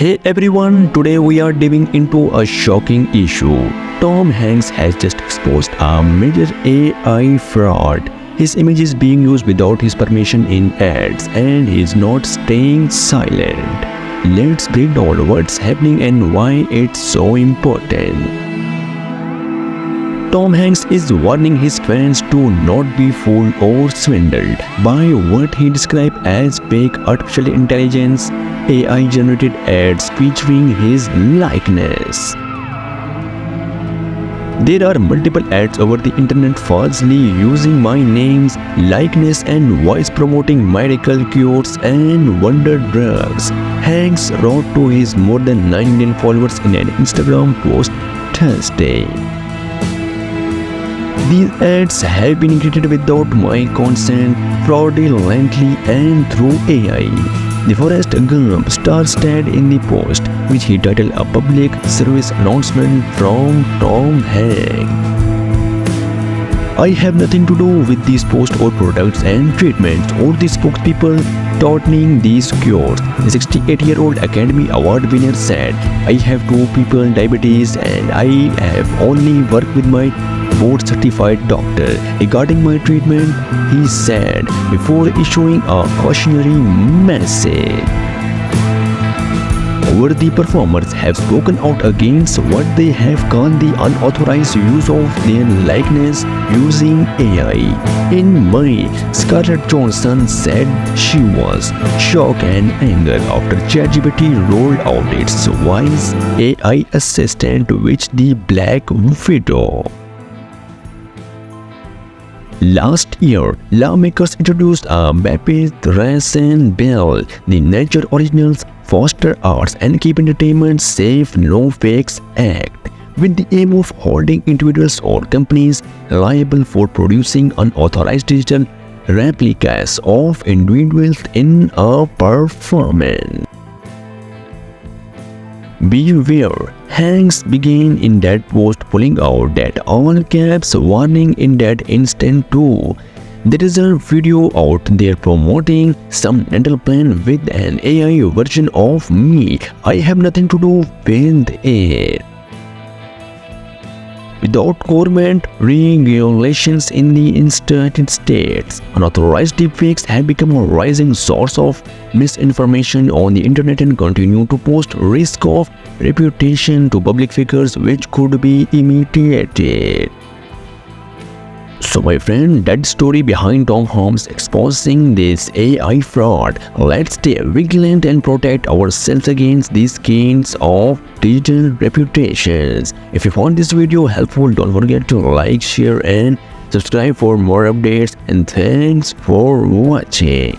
Hey everyone, today we are diving into a shocking issue. Tom Hanks has just exposed a major AI fraud. His image is being used without his permission in ads and he is not staying silent. Let's break down what's happening and why it's so important. Tom Hanks is warning his fans to not be fooled or swindled by what he described as fake artificial intelligence AI-generated ads featuring his likeness. There are multiple ads over the internet falsely using my names, likeness and voice promoting miracle cures and wonder drugs. Hanks wrote to his more than 9 million followers in an Instagram post Thursday. These ads have been created without my consent, fraudulently and through AI. The Forrest Gump star stated in the post, which he titled a public service announcement from Tom Hanks. I have nothing to do with these posts or products and treatments or the spokespeople touting these cures. The 68-year-old Academy Award winner said, I have 2 people diabetes and I have only worked with my board-certified doctor. Regarding my treatment, he said before issuing a cautionary message. Worthy performers have spoken out against what they have called the unauthorized use of their likeness using AI. In May, Scarlett Johansson said she was shocked and anger after ChatGPT rolled out its voice AI assistant, which the Black Widow. Last year, lawmakers introduced a bipartisan bill, the Nature Originals, Foster Arts and Keep Entertainment Safe No Fakes Act, with the aim of holding individuals or companies liable for producing unauthorized digital replicas of individuals in a performance. Beware, Hanks began in that post pulling out that all caps warning in that instant too. There is a video out there promoting some dental plan with an AI version of me. I have nothing to do with it. Without government regulations in the United States, unauthorized deepfakes have become a rising source of misinformation on the internet and continue to pose risk of reputation to public figures which could be imitated. So my friend, that story behind Tom Hanks exposing this AI fraud. Let's stay vigilant and protect ourselves against these kinds of digital reputations. If you found this video helpful, don't forget to like, share and subscribe for more updates, and thanks for watching.